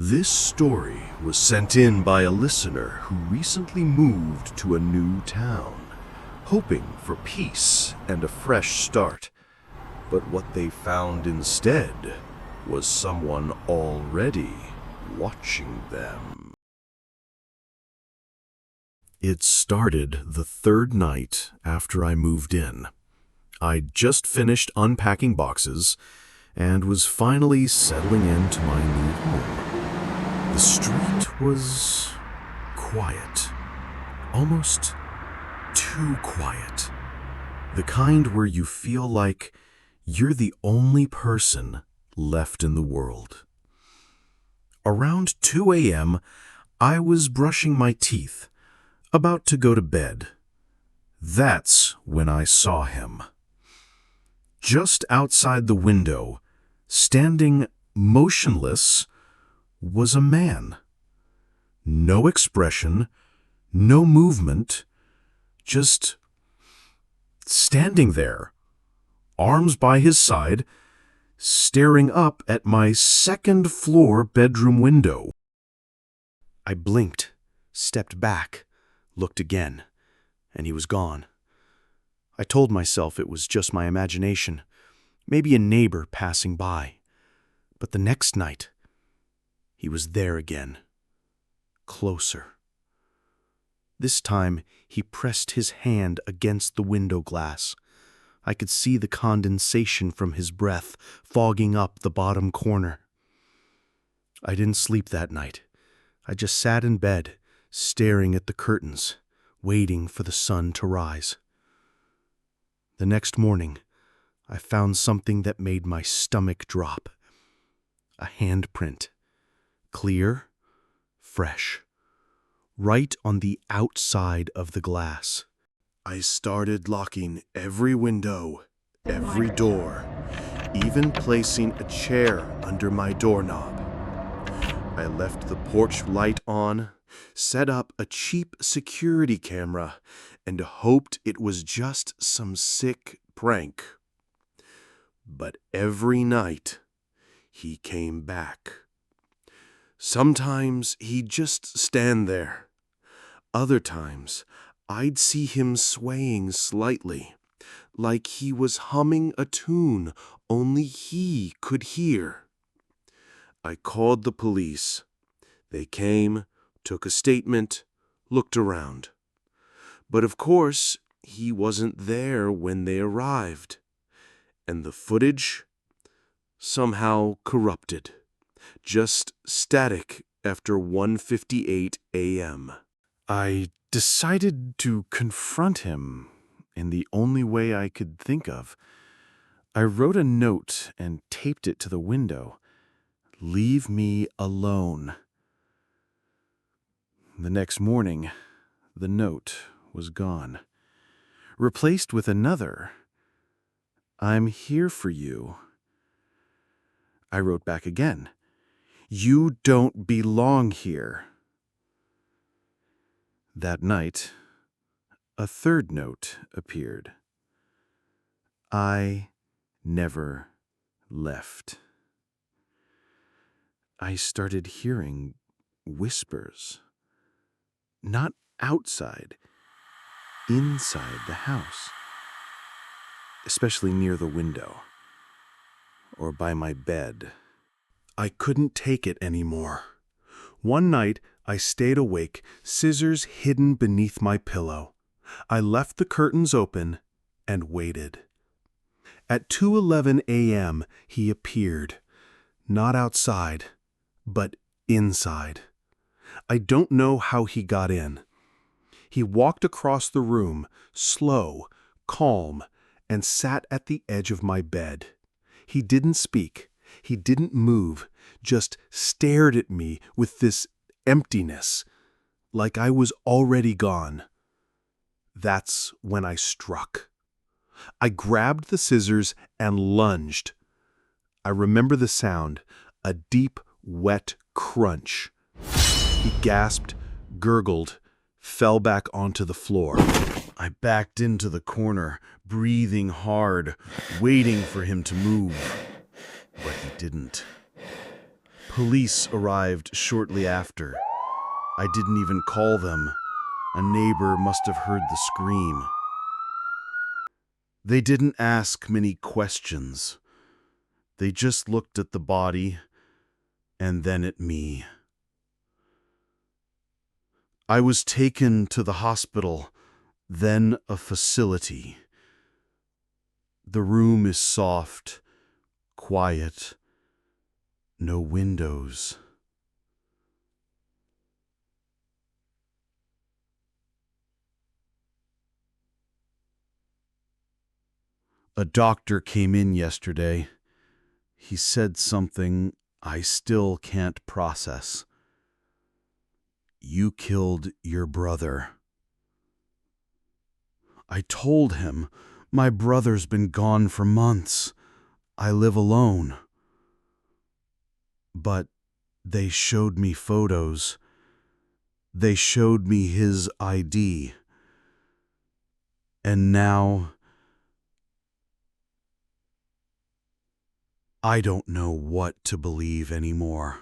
This story was sent in by a listener who recently moved to a new town, hoping for peace and a fresh start. But what they found instead was someone already watching them. It started the third night after I moved in. I'd just finished unpacking boxes and was finally settling into my new home. The street was quiet, almost too quiet. The kind where you feel like you're the only person left in the world. Around 2 a.m., I was brushing my teeth, about to go to bed. That's when I saw him. Just outside the window, standing motionless, was a man. No expression, no movement, just standing there, arms by his side, staring up at my second-floor bedroom window. I blinked, stepped back, looked again, and he was gone. I told myself it was just my imagination, maybe a neighbor passing by. But the next night, he was there again, closer. This time, he pressed his hand against the window glass. I could see the condensation from his breath fogging up the bottom corner. I didn't sleep that night. I just sat in bed, staring at the curtains, waiting for the sun to rise. The next morning, I found something that made my stomach drop. A handprint. Clear, fresh, right on the outside of the glass. I started locking every window, every door, even placing a chair under my doorknob. I left the porch light on, set up a cheap security camera, and hoped it was just some sick prank. But every night, he came back. Sometimes he'd just stand there. Other times, I'd see him swaying slightly, like he was humming a tune only he could hear. I called the police. They came, took a statement, looked around. But of course, he wasn't there when they arrived. And the footage? Somehow corrupted. Just static after 1:58 a.m. I decided to confront him in the only way I could think of. I wrote a note and taped it to the window. "Leave me alone." The next morning, the note was gone, replaced with another. "I'm here for you." I wrote back again. "You don't belong here." That night, a third note appeared. "I never left." I started hearing whispers. Not outside, inside the house. Especially near the window, or by my bed. I couldn't take it anymore. One night, I stayed awake, scissors hidden beneath my pillow. I left the curtains open and waited. At 2:11 a.m., he appeared. Not outside, but inside. I don't know how he got in. He walked across the room, slow, calm, and sat at the edge of my bed. He didn't speak. He didn't move, just stared at me with this emptiness, like I was already gone. That's when I struck. I grabbed the scissors and lunged. I remember the sound, a deep, wet crunch. He gasped, gurgled, fell back onto the floor. I backed into the corner, breathing hard, waiting for him to move. But he didn't. Police arrived shortly after. I didn't even call them. A neighbor must have heard the scream. They didn't ask many questions. They just looked at the body and then at me. I was taken to the hospital, then a facility. The room is soft, quiet, no windows. A doctor came in yesterday. He said something I still can't process. You killed your brother. I told him, my brother's been gone for months. I live alone. But they showed me photos. They showed me his ID. And now I don't know what to believe anymore.